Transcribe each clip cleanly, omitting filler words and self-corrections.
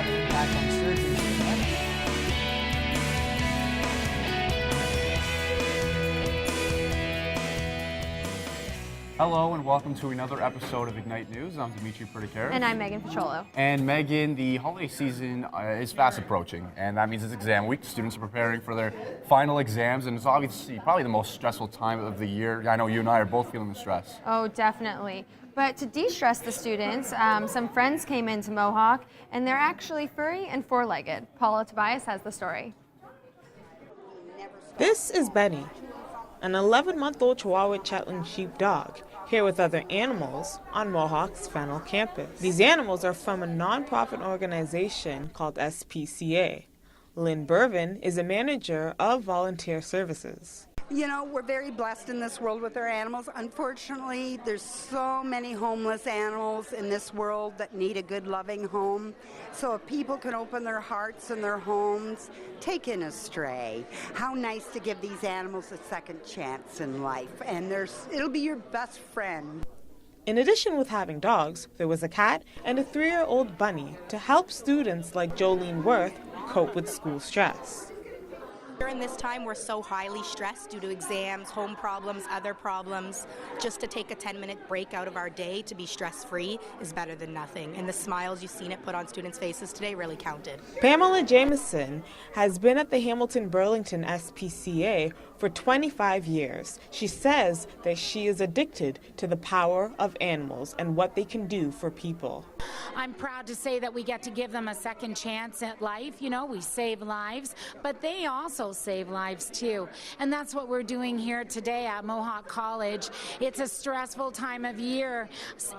have an impact on surgeries for men. Hello and welcome to another episode of Ignite News. I'm Dimitri Perdicaris. And I'm Megan Petrolo. And Megan, the holiday season is fast approaching, and that means it's exam week. Students are preparing for their final exams, and it's obviously probably the most stressful time of the year. I know you and I are both feeling the stress. Oh, definitely. But to de-stress the students, some friends came into Mohawk, and they're actually furry and four-legged. Paula Tobias has the story. This is Benny, an 11-month-old Chihuahua Shetland sheepdog, here with other animals on Mohawk's Fennel campus. These animals are from a nonprofit organization called SPCA. Lynn Bervin is a manager of volunteer services. You know, we're very blessed in this world with our animals. Unfortunately, there's so many homeless animals in this world that need a good, loving home. So if people can open their hearts and their homes, take in a stray. How nice to give these animals a second chance in life. And it'll be your best friend. In addition with having dogs, there was a cat and a 3-year-old bunny to help students like Jolene Worth cope with school stress. During this time, we're so highly stressed due to exams, home problems, other problems. Just to take a 10-minute break out of our day to be stress-free is better than nothing. And the smiles you've seen it put on students' faces today really counted. Pamela Jameson has been at the Hamilton-Burlington SPCA for 25 years. She says that she is addicted to the power of animals and what they can do for people. I'm proud to say that we get to give them a second chance at life. You know, we save lives, but they also save lives too. And that's what we're doing here today at Mohawk College. It's a stressful time of year.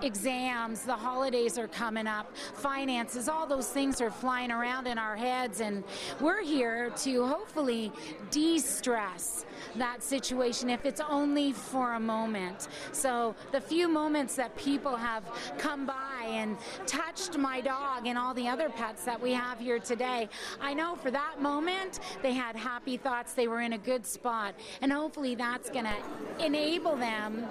Exams, the holidays are coming up, finances, all those things are flying around in our heads, and we're here to hopefully de-stress that situation if it's only for a moment. So the few moments that people have come by and touched my dog and all the other pets that we have here today, I know for that moment they had happy thoughts, they were in a good spot, and hopefully that's going to enable them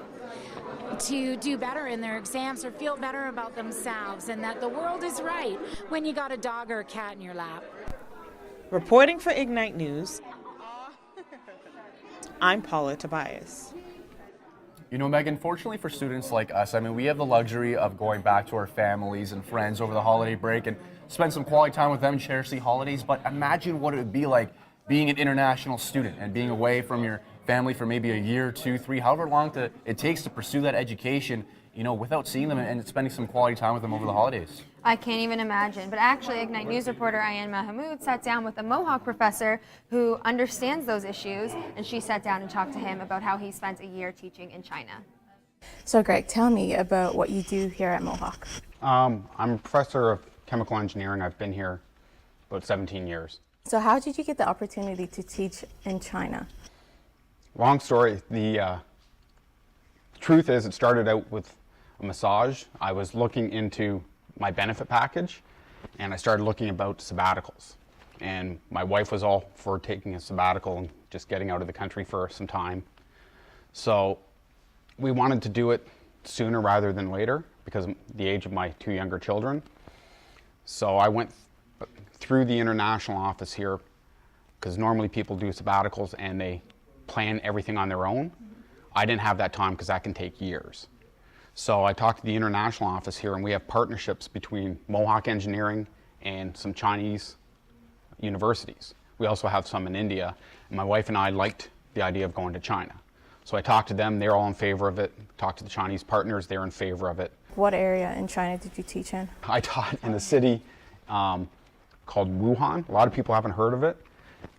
to do better in their exams or feel better about themselves, and that the world is right when you got a dog or a cat in your lap. Reporting for Ignite News, I'm Paula Tobias. You know, Megan, fortunately for students like us, I mean, we have the luxury of going back to our families and friends over the holiday break and spend some quality time with them and cherish the holidays. But imagine what it would be like being an international student and being away from your family for maybe a year, 2, 3, however long it takes to pursue that education, you know, without seeing them and spending some quality time with them over the holidays. I can't even imagine. But actually, Ignite News reporter Ayan Mahmoud sat down with a Mohawk professor who understands those issues, and she sat down and talked to him about how he spent a year teaching in China. So Greg, tell me about what you do here at Mohawk. I'm a professor of chemical engineering. I've been here about 17 years. So how did you get the opportunity to teach in China? Long story. The truth is it started out with a massage. I was looking into my benefit package, and I started looking about sabbaticals. And my wife was all for taking a sabbatical and just getting out of the country for some time. So we wanted to do it sooner rather than later because of the age of my 2 younger children. So I went through the international office here, because normally people do sabbaticals and they plan everything on their own. I didn't have that time because that can take years. So I talked to the international office here, and we have partnerships between Mohawk Engineering and some Chinese universities. We also have some in India, and my wife and I liked the idea of going to China. So I talked to them, they're all in favor of it. Talked to the Chinese partners, they're in favor of it. What area in China did you teach in? I taught in a city called Wuhan. A lot of people haven't heard of it.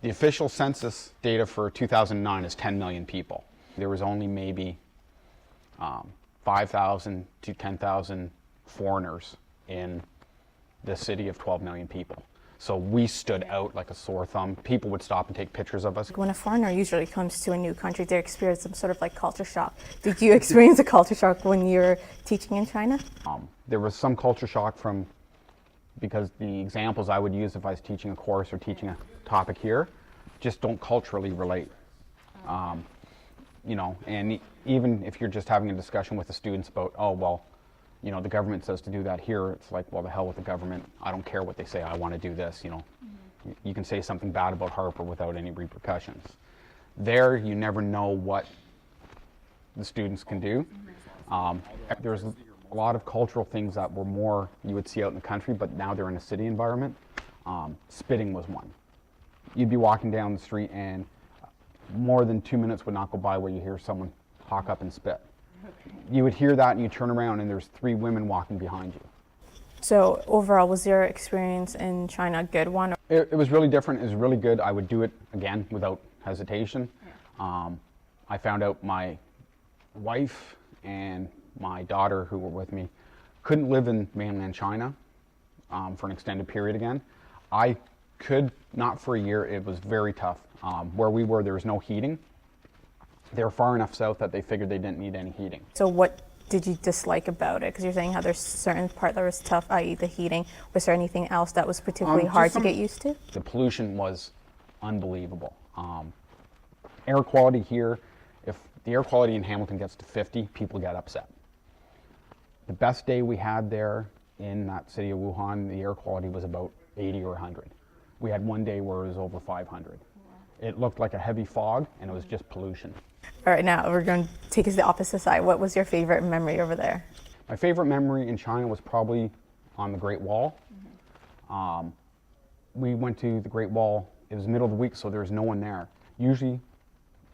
The official census data for 2009 is 10 million people. There was only maybe 5,000 to 10,000 foreigners in the city of 12 million people. So we stood out like a sore thumb. People would stop and take pictures of us. When a foreigner usually comes to a new country, they experience some sort of like culture shock. Did you experience a culture shock when you were teaching in China? There was some culture shock because the examples I would use if I was teaching a course or teaching a topic here just don't culturally relate. You know, and even if you're just having a discussion with the students about, oh, well, you know, the government says to do that. Here, it's like, well, the hell with the government. I don't care what they say. I want to do this, you know. You can say something bad about Harper without any repercussions. There, you never know what the students can do. There's a lot of cultural things that were more you would see out in the country, but now they're in a city environment. Spitting was one. You'd be walking down the street and more than 2 minutes would not go by where you hear someone hawk up and spit. You would hear that and you turn around and there's 3 women walking behind you. So overall, was your experience in China a good one? It was really different. It was really good. I would do it again without hesitation. I found out my wife and my daughter, who were with me, couldn't live in mainland China for an extended period again. I could, not for a year. It was very tough. Where we were, there was no heating. They were far enough south that they figured they didn't need any heating. So what did you dislike about it? Because you're saying how there's certain part that was tough, i.e. the heating. Was there anything else that was particularly hard to get used to? The pollution was unbelievable. Air quality here, if the air quality in Hamilton gets to 50, people get upset. The best day we had there in that city of Wuhan, the air quality was about 80 or 100. We had one day where it was over 500. It looked like a heavy fog, and it was just pollution. All right, now we're going to take us to the opposite side. What was your favorite memory over there? My favorite memory in China was probably on the Great Wall. We went to the Great Wall. It was middle of the week, so there was no one there. Usually,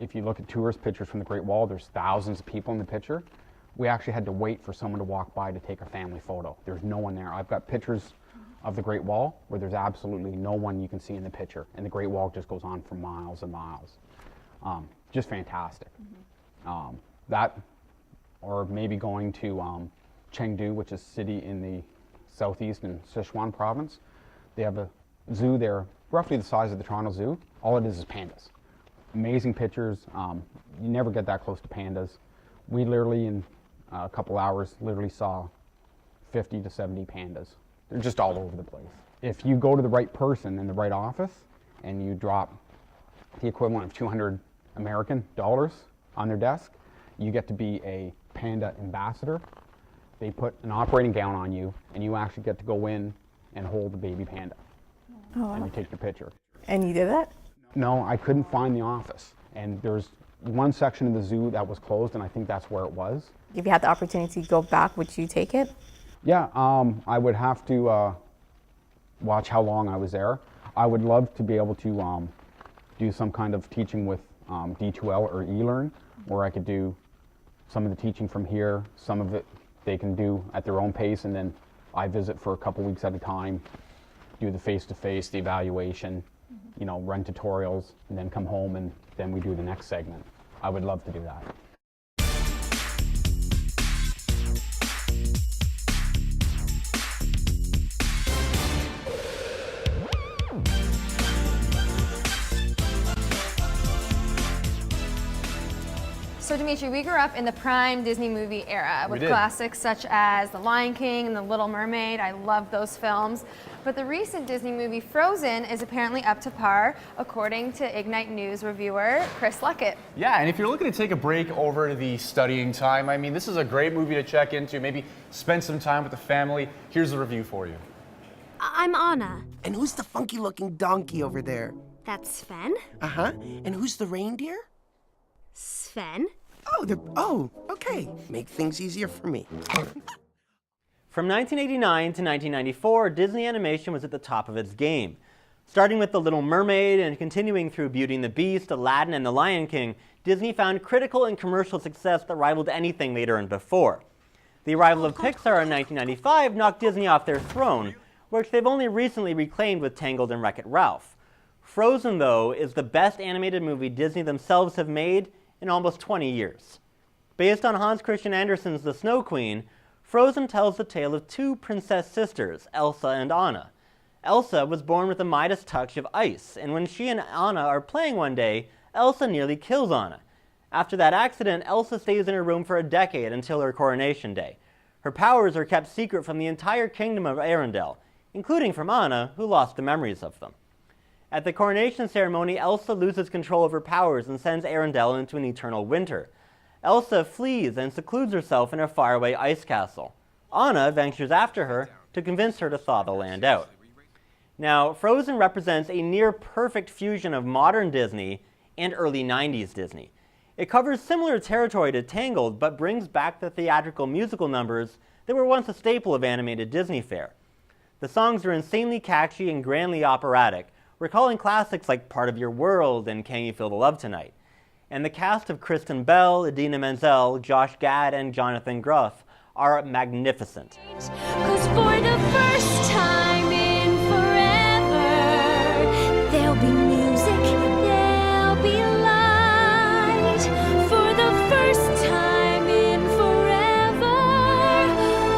if you look at tourist pictures from the Great Wall, there's thousands of people in the picture. We actually had to wait for someone to walk by to take a family photo. There's no one there. I've got pictures of the Great Wall where there's absolutely no one you can see in the picture, and the Great Wall just goes on for miles and miles. Just fantastic. That, or maybe going to Chengdu, which is a city in the southeast in Sichuan province. They have a zoo there, roughly the size of the Toronto Zoo. All it is pandas. Amazing pictures. You never get that close to pandas. We literally, in a couple hours, literally saw 50 to 70 pandas. They're just all over the place. If you go to the right person in the right office and you drop the equivalent of 200 American dollars on their desk, you get to be a panda ambassador. They put an operating gown on you and you actually get to go in and hold the baby panda. Oh, wow. And you take your picture. And you did that? No, I couldn't find the office. And there's one section of the zoo that was closed, and I think that's where it was. If you had the opportunity to go back, would you take it? Yeah, I would have to watch how long I was there. I would love to be able to do some kind of teaching with D2L or eLearn, where I could do some of the teaching from here, some of it they can do at their own pace, and then I visit for a couple weeks at a time, do the face-to-face, the evaluation, you know, run tutorials, and then come home and then we do the next segment. I would love to do that. So Dimitri, we grew up in the prime Disney movie era with classics such as The Lion King and The Little Mermaid. I love those films. But the recent Disney movie Frozen is apparently up to par, according to Ignite News reviewer Chris Luckett. Yeah, and if you're looking to take a break over the studying time, I mean, this is a great movie to check into, maybe spend some time with the family. Here's the review for you. I'm Anna. And who's the funky-looking donkey over there? That's Sven. Uh-huh. And who's the reindeer? Sven? Oh, okay. Make things easier for me. From 1989 to 1994, Disney Animation was at the top of its game. Starting with The Little Mermaid and continuing through Beauty and the Beast, Aladdin, and The Lion King, Disney found critical and commercial success that rivaled anything they'd earned before. The arrival of Pixar in 1995 knocked Disney off their throne, which they've only recently reclaimed with Tangled and Wreck-It Ralph. Frozen, though, is the best animated movie Disney themselves have made in almost 20 years. Based on Hans Christian Andersen's The Snow Queen, Frozen tells the tale of two princess sisters, Elsa and Anna. Elsa was born with a Midas touch of ice, and when she and Anna are playing one day, Elsa nearly kills Anna. After that accident, Elsa stays in her room for a decade until her coronation day. Her powers are kept secret from the entire kingdom of Arendelle, including from Anna, who lost the memories of them. At the coronation ceremony, Elsa loses control of her powers and sends Arendelle into an eternal winter. Elsa flees and secludes herself in a faraway ice castle. Anna ventures after her to convince her to thaw the land out. Now, Frozen represents a near-perfect fusion of modern Disney and early 90s Disney. It covers similar territory to Tangled, but brings back the theatrical musical numbers that were once a staple of animated Disney fare. The songs are insanely catchy and grandly operatic, recalling classics like Part of Your World and Can You Feel the Love Tonight. And the cast of Kristen Bell, Idina Menzel, Josh Gad, and Jonathan Groff are magnificent. 'Cause for the first time in forever, there'll be music, there'll be light. For the first time in forever,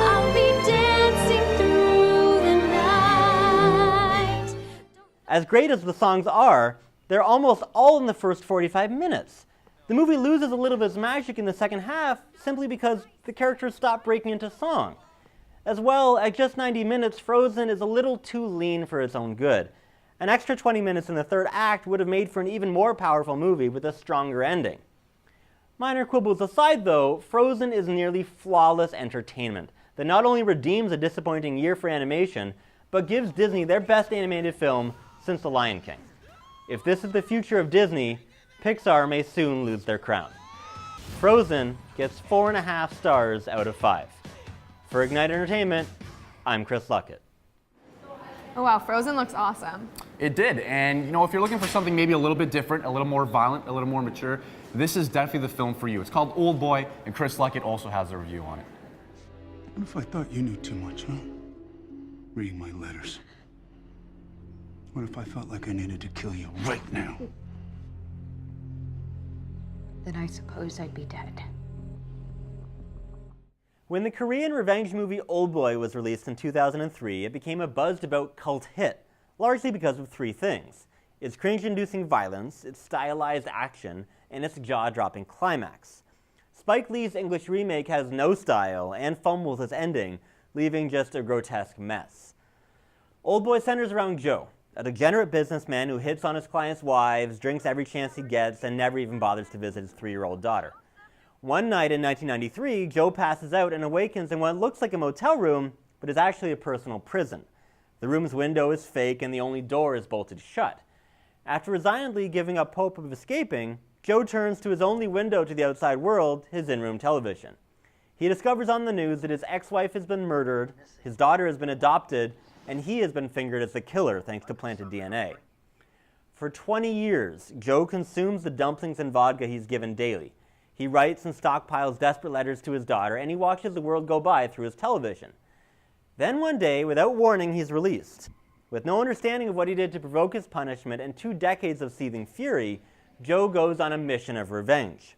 I'll be dancing through the night. As great as the songs are, they're almost all in the first 45 minutes. The movie loses a little of its magic in the second half simply because the characters stop breaking into song. As well, at just 90 minutes, Frozen is a little too lean for its own good. An extra 20 minutes in the third act would have made for an even more powerful movie with a stronger ending. Minor quibbles aside though, Frozen is nearly flawless entertainment that not only redeems a disappointing year for animation, but gives Disney their best animated film since The Lion King. If this is the future of Disney, Pixar may soon lose their crown. Frozen gets 4.5 stars out of 5. For Ignite Entertainment, I'm Chris Luckett. Oh wow, Frozen looks awesome. It did, and you know, if you're looking for something maybe a little bit different, a little more violent, a little more mature, this is definitely the film for you. It's called Old Boy, and Chris Luckett also has a review on it. What if I thought you knew too much, huh? Reading my letters. What if I felt like I needed to kill you right now? Then I suppose I'd be dead. When the Korean revenge movie Old Boy was released in 2003, it became a buzzed about cult hit, largely because of 3 things: its cringe-inducing violence, its stylized action, and its jaw-dropping climax. Spike Lee's English remake has no style and fumbles its ending, leaving just a grotesque mess. Old Boy centers around Joe, a degenerate businessman who hits on his clients' wives, drinks every chance he gets, and never even bothers to visit his 3-year-old daughter. One night in 1993, Joe passes out and awakens in what looks like a motel room, but is actually a personal prison. The room's window is fake and the only door is bolted shut. After resignedly giving up hope of escaping, Joe turns to his only window to the outside world, his in-room television. He discovers on the news that his ex-wife has been murdered, his daughter has been adopted, and he has been fingered as the killer thanks to planted DNA. For 20 years, Joe consumes the dumplings and vodka he's given daily. He writes and stockpiles desperate letters to his daughter, and he watches the world go by through his television. Then one day, without warning, he's released. With no understanding of what he did to provoke his punishment and 2 decades of seething fury, Joe goes on a mission of revenge.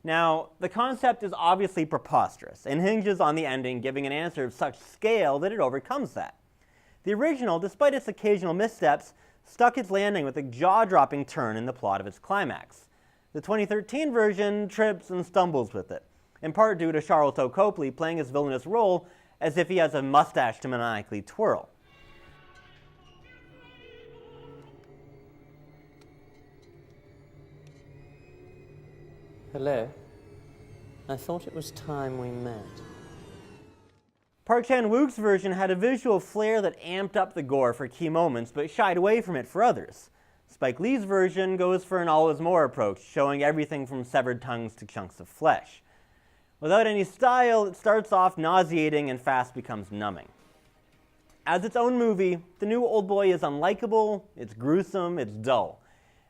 Now, the concept is obviously preposterous and hinges on the ending giving an answer of such scale that it overcomes that. The original, despite its occasional missteps, stuck its landing with a jaw-dropping turn in the plot of its climax. The 2013 version trips and stumbles with it, in part due to Charlton Copley playing his villainous role as if he has a mustache to maniacally twirl. Hello? I thought it was time we met. Park Chan-wook's version had a visual flair that amped up the gore for key moments, but shied away from it for others. Spike Lee's version goes for an all-is-more approach, showing everything from severed tongues to chunks of flesh. Without any style, it starts off nauseating and fast becomes numbing. As its own movie, the new Old Boy is unlikable, it's gruesome, it's dull.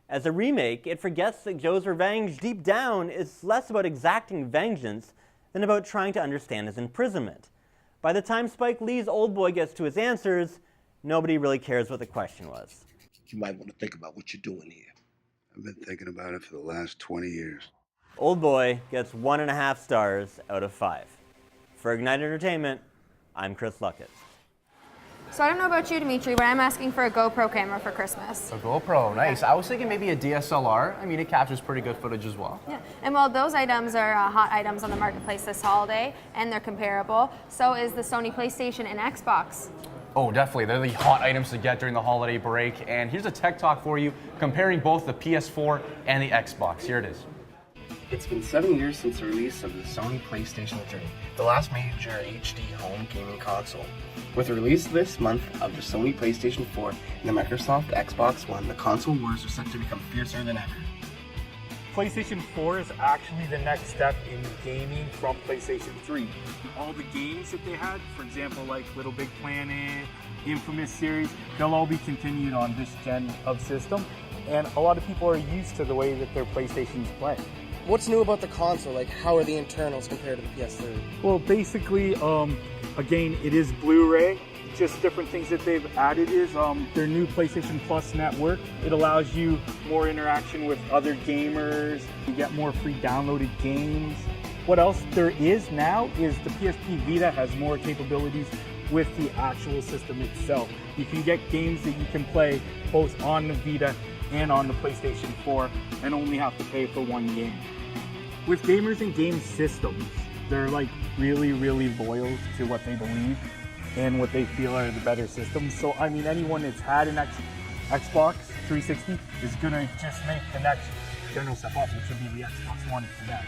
As a remake, it forgets that Joe's revenge deep down is less about exacting vengeance than about trying to understand his imprisonment. By the time Spike Lee's Old Boy gets to his answers, nobody really cares what the question was. You might want to think about what you're doing here. I've been thinking about it for the last 20 years. Old Boy gets 1.5 stars out of 5. For Ignite Entertainment, I'm Chris Luckett. So I don't know about you, Dimitri, but I'm asking for a GoPro camera for Christmas. A GoPro, nice. I was thinking maybe a DSLR. I mean, it captures pretty good footage as well. Yeah, and while those items are hot items on the marketplace this holiday, and they're comparable, so is the Sony PlayStation and Xbox. Oh, definitely. They're the hot items to get during the holiday break. And here's a tech talk for you, comparing both the PS4 and the Xbox. Here it is. It's been 7 years since the release of the Sony PlayStation 3, the last major HD home gaming console. With the release this month of the Sony PlayStation 4 and the Microsoft Xbox One, the console wars are set to become fiercer than ever. PlayStation 4 is actually the next step in gaming from PlayStation 3. All the games that they had, for example, like Little Big Planet, Infamous series, they'll all be continued on this gen of system. And a lot of people are used to the way that their PlayStations play. What's new about the console? Like, how are the internals compared to the PS3? Well, basically, again, it is Blu-ray. Just different things that they've added is their new PlayStation Plus network. It allows you more interaction with other gamers. You get more free downloaded games. What else there is now is the PSP Vita has more capabilities with the actual system itself. You can get games that you can play both on the Vita and on the PlayStation 4 and only have to pay for one game. With gamers and game systems, they're like really loyal to what they believe and what they feel are the better systems. So I mean, anyone that's had an Xbox 360 is gonna just make the next general step up, which would be the Xbox One for them.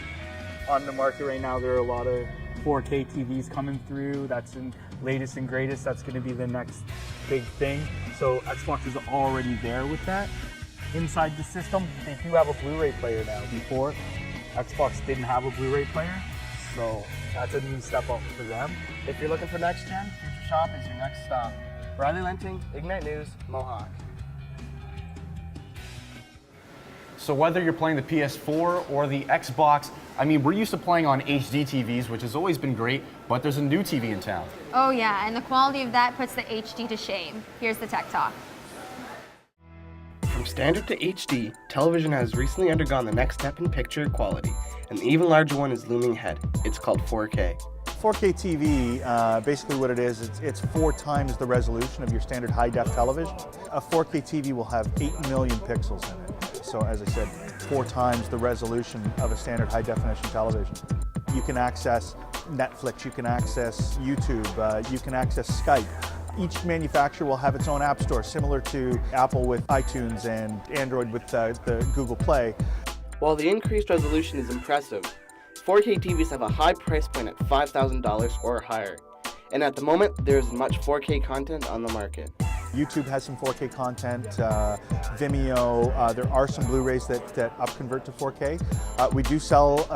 On the market right now, there are a lot of 4K TVs coming through. That's in latest and greatest. That's gonna be the next big thing. So Xbox is already there with that. Inside the system, they do have a Blu-ray player now. Before, Xbox didn't have a Blu-ray player, so that's a new step up for them. If you're looking for next gen, Future Shop is your next stop. Riley Lenting, Ignite News, Mohawk. So whether you're playing the PS4 or the Xbox, I mean, we're used to playing on HD TVs, which has always been great, but there's a new TV in town. Oh yeah, and the quality of that puts the HD to shame. Here's the Tech Talk. From standard to HD, television has recently undergone the next step in picture quality. An even larger one is looming ahead. It's called 4K. 4K TV, basically what it is, it's 4 times the resolution of your standard high-def television. A 4K TV will have 8 million pixels in it. So as I said, 4 times the resolution of a standard high-definition television. You can access Netflix, you can access YouTube, you can access Skype. Each manufacturer will have its own app store, similar to Apple with iTunes and Android with the Google Play. While the increased resolution is impressive, 4K TVs have a high price point at $5,000 or higher. And at the moment, there isn't much 4K content on the market. YouTube has some 4K content, Vimeo, there are some Blu-rays that upconvert to 4K. We do sell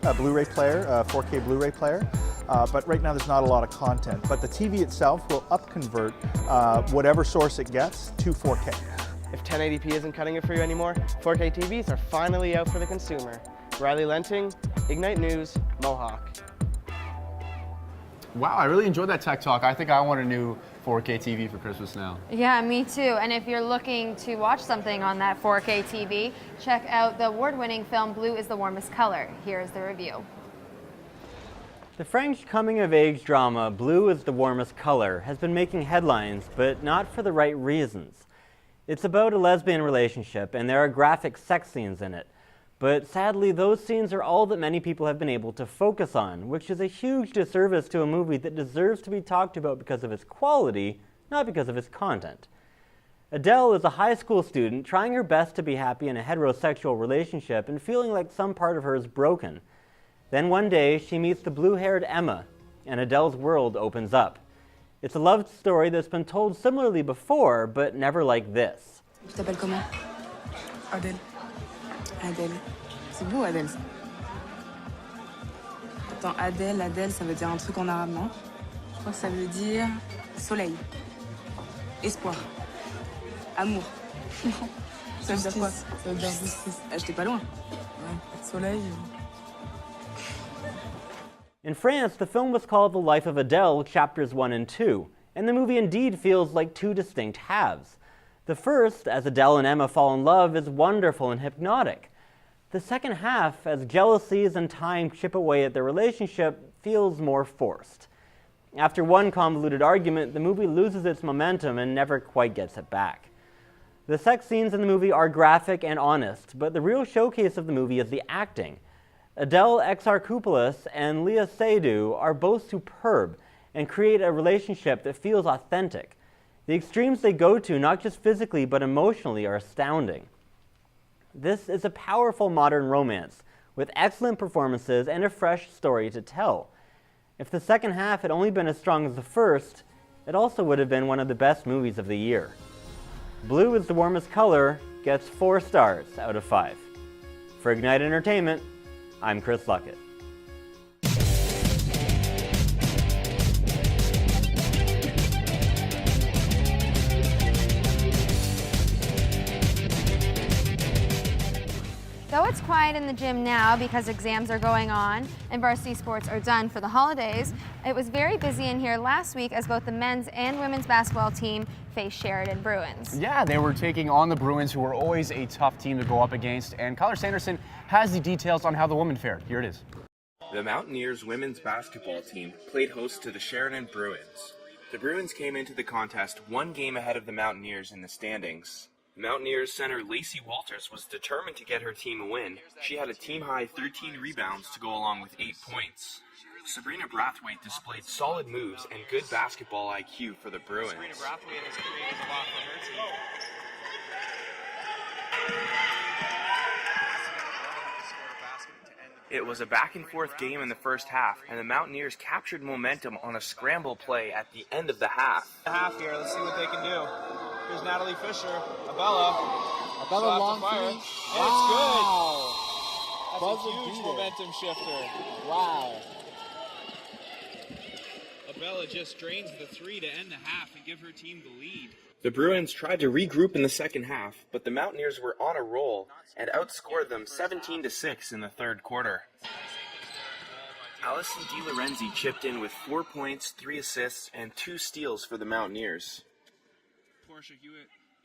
a Blu-ray player, a 4K Blu-ray player, but right now there's not a lot of content. But the TV itself will upconvert whatever source it gets to 4K. If 1080p isn't cutting it for you anymore, 4K TVs are finally out for the consumer. Riley Lenting, Ignite News, Mohawk. Wow, I really enjoyed that Tech Talk. I think I want a new 4K TV for Christmas now. Yeah, me too. And if you're looking to watch something on that 4K TV, check out the award-winning film Blue is the Warmest Color. Here's the review. The French coming-of-age drama Blue is the Warmest Color has been making headlines, but not for the right reasons. It's about a lesbian relationship, and there are graphic sex scenes in it. But sadly, those scenes are all that many people have been able to focus on, which is a huge disservice to a movie that deserves to be talked about because of its quality, not because of its content. Adele is a high school student trying her best to be happy in a heterosexual relationship and feeling like some part of her is broken. Then one day, she meets the blue-haired Emma, and Adele's world opens up. It's a love story that's been told similarly before, but never like this. Tu t'appelles comment? Adèle. Adèle. C'est beau, Adèle. Attends, Adèle, Adèle, ça veut dire un truc en arabe, non? Je crois que ça veut dire soleil, espoir, amour. Non. Ça veut dire quoi? Ça veut dire justice. Ah, j'étais pas loin. Ouais, soleil. In France, the film was called The Life of Adele, Chapters 1 and 2, and the movie indeed feels like 2 distinct halves. The first, as Adele and Emma fall in love, is wonderful and hypnotic. The second half, as jealousies and time chip away at their relationship, feels more forced. After one convoluted argument, the movie loses its momentum and never quite gets it back. The sex scenes in the movie are graphic and honest, but the real showcase of the movie is the acting. Adele Exarchopoulos and Léa Seydoux are both superb and create a relationship that feels authentic. The extremes they go to, not just physically but emotionally, are astounding. This is a powerful modern romance with excellent performances and a fresh story to tell. If the second half had only been as strong as the first, it also would have been one of the best movies of the year. Blue is the warmest color, gets 4 stars out of 5. For Ignite Entertainment, I'm Chris Luckett. Though it's quiet in the gym now because exams are going on and varsity sports are done for the holidays, it was very busy in here last week as both the men's and women's basketball team faced Sheridan Bruins. Yeah, they were taking on the Bruins, who were always a tough team to go up against, and Kyler Sanderson has the details on how the women fared. Here it is. The Mountaineers women's basketball team played host to the Sheridan Bruins. The Bruins came into the contest 1 game ahead of the Mountaineers in the standings. Mountaineers center Lacey Walters was determined to get her team a win. She had a team-high 13 rebounds to go along with 8 points. Sabrina Brathwaite displayed solid moves and good basketball IQ for the Bruins. Sabrina Brathwaite has created a lot for her team. It was a back-and-forth game in the first half, and the Mountaineers captured momentum on a scramble play at the end of the half. Half here, let's see what they can do. Here's Natalie Fisher, Abella long fire, and wow. It's good. That's a huge momentum shifter. Wow. Abella just drains the 3 to end the half and give her team the lead. The Bruins tried to regroup in the second half, but the Mountaineers were on a roll and outscored them 17-6 in the third quarter. Allison DiLorenzi chipped in with 4 points, 3 assists, and 2 steals for the Mountaineers.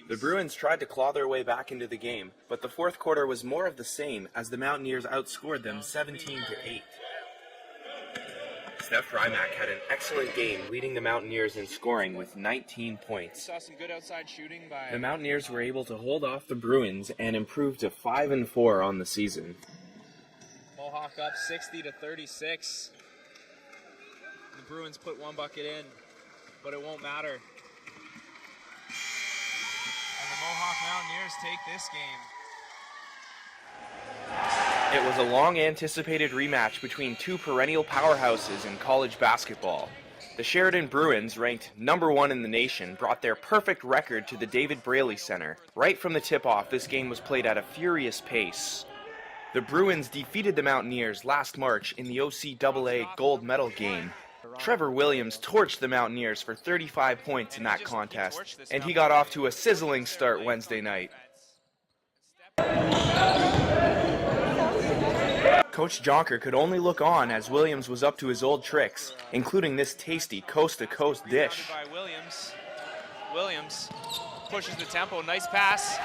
The Bruins tried to claw their way back into the game, but the fourth quarter was more of the same as the Mountaineers outscored them 17-8. Steph Rymack had an excellent game, leading the Mountaineers in scoring with 19 points. Saw some good outside shooting by The Mountaineers were able to hold off the Bruins and improve to 5-4 on the season. Mohawk up 60-36. The Bruins put 1 bucket in, but it won't matter. And the Mohawk Mountaineers take this game. It was a long-anticipated rematch between 2 perennial powerhouses in college basketball. The Sheridan Bruins, ranked #1 in the nation, brought their perfect record to the David Braley Center. Right from the tip-off, this game was played at a furious pace. The Bruins defeated the Mountaineers last March in the OCAA gold medal game. Trevor Williams torched the Mountaineers for 35 points in that contest, and he got off to a sizzling start Wednesday night. Coach Jonker could only look on as Williams was up to his old tricks, including this tasty coast-to-coast dish. By Williams pushes the tempo, nice pass,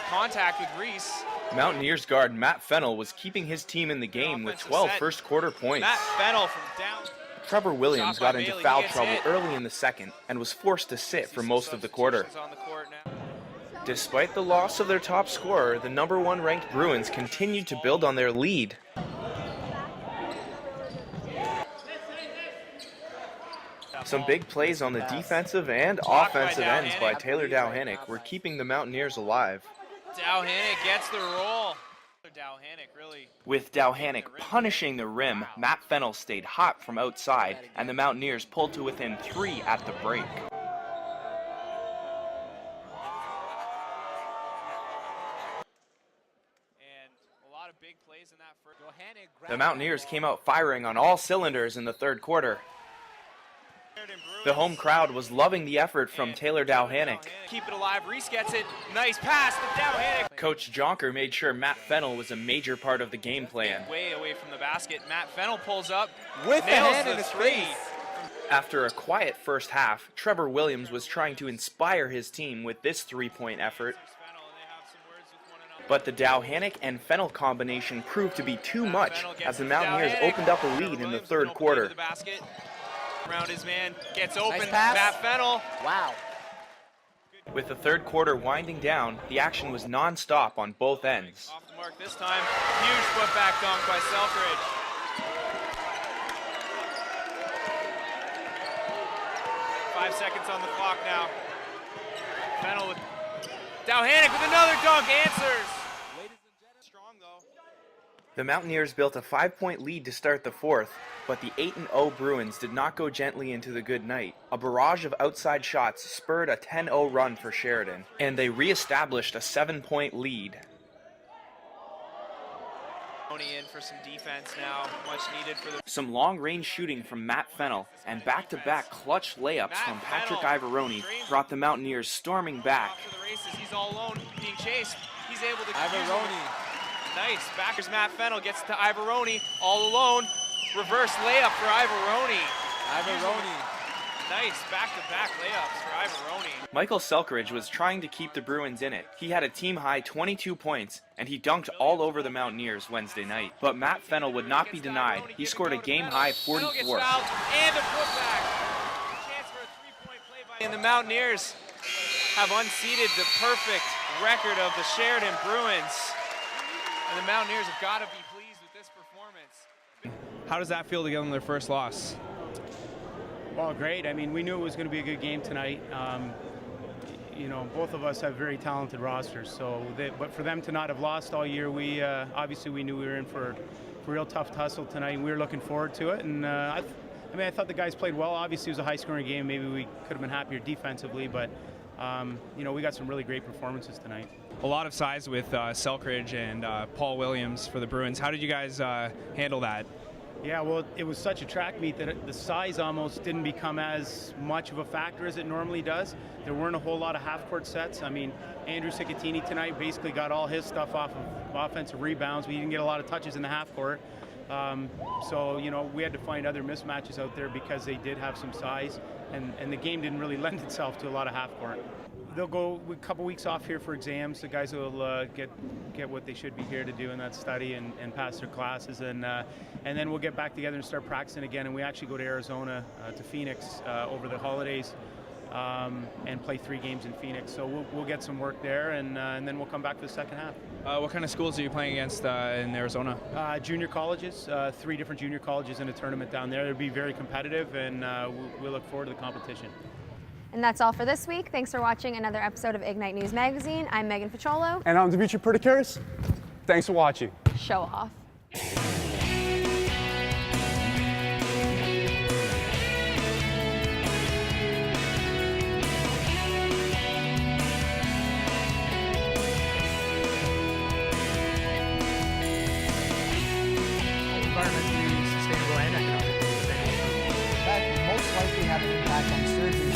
contact with Reese. Mountaineers guard Matt Fennell was keeping his team in the game with 12 first-quarter points. Matt Fennell from down. Trevor Williams got into foul trouble early in the second and was forced to sit for most of the quarter. Despite the loss of their top scorer, the #1 ranked Bruins continued to build on their lead. Some big plays on the defensive and offensive ends by Taylor Dowhannick were keeping the Mountaineers alive. Dowhannick gets the roll. Dowhannick really. With Dowhannick punishing the rim, Matt Fennell stayed hot from outside, and the Mountaineers pulled to within 3 at the break. The Mountaineers came out firing on all cylinders in the third quarter. The home crowd was loving the effort from Taylor Dowhannick. Keep it alive. Reese gets it. Nice pass to Dowhannick. Coach Jonker made sure Matt Fennell was a major part of the game plan. Way away from the basket. Matt Fennell pulls up. With the hand the in his 3. face. After a quiet first half, Trevor Williams was trying to inspire his team with this 3-point effort. But the Dowhannick and Fennell combination proved to be too much as the Mountaineers opened up a lead in the third quarter. Around his man, gets open, nice pass. Matt Fennell. Wow. With the third quarter winding down, the action was non-stop on both ends. Off the mark this time, huge putback dunk by Selfridge. 5 seconds on the clock now. Fennell with Dowhannick with another dunk, answers. The Mountaineers built a 5-point lead to start the fourth, but the 8-0 Bruins did not go gently into the good night. A barrage of outside shots spurred a 10-0 run for Sheridan, and they re-established a 7-point lead. In for some defense now, much needed for the... Some long-range shooting from Matt Fennell and back-to-back clutch layups from Patrick Ivoroni brought the Mountaineers storming back. Off to the races, he's all alone, being chased. He's able to... Ivoroni. Nice. Backers Matt Fennell gets to Ivoroni, all alone. Reverse layup for Ivoroni. Nice back-to-back layups for Ivoroni. Michael Selkridge was trying to keep the Bruins in it. He had a team-high 22 points, and he dunked all over the Mountaineers Wednesday night. But Matt Fennell would not be denied. He scored a game-high 44. And a putback. Chance for a three-point play by... And the Mountaineers have unseated the perfect record of the Sheridan Bruins. And the Mountaineers have got to be pleased with this performance. How does that feel to get them their first loss? Well, great. I mean, we knew it was going to be a good game tonight. You know, both of us have very talented rosters. But for them to not have lost all year, we obviously we knew we were in for a real tough tussle tonight, and we were looking forward to it. And I thought the guys played well. Obviously, it was a high-scoring game. Maybe we could have been happier defensively, but you know, we got some really great performances tonight. A lot of size with Selkridge and Paul Williams for the Bruins. How did you guys handle that? Yeah, well, it was such a track meet that the size almost didn't become as much of a factor as it normally does. There weren't a whole lot of half-court sets. I mean, Andrew Cicatini tonight basically got all his stuff off of offensive rebounds. We didn't get a lot of touches in the half-court. So, you know, we had to find other mismatches out there because they did have some size, and the game didn't really lend itself to a lot of half-court. They'll go a couple weeks off here for exams. The guys will get what they should be here to do, and that's study and pass their classes, and then we'll get back together and start practicing again. And we actually go to Arizona, to Phoenix over the holidays, and play 3 games in Phoenix. So we'll get some work there, and then we'll come back for the second half. What kind of schools are you playing against in Arizona? Junior colleges, 3 different junior colleges in a tournament down there. It'll be very competitive, and we look forward to the competition. And that's all for this week. Thanks for watching another episode of Ignite News Magazine. I'm Megan Facciolo. And I'm Dimitri Pertikaris. Thanks for watching. Show off. Environmentally sustainable and economically sustainable. That most likely have an impact on surgery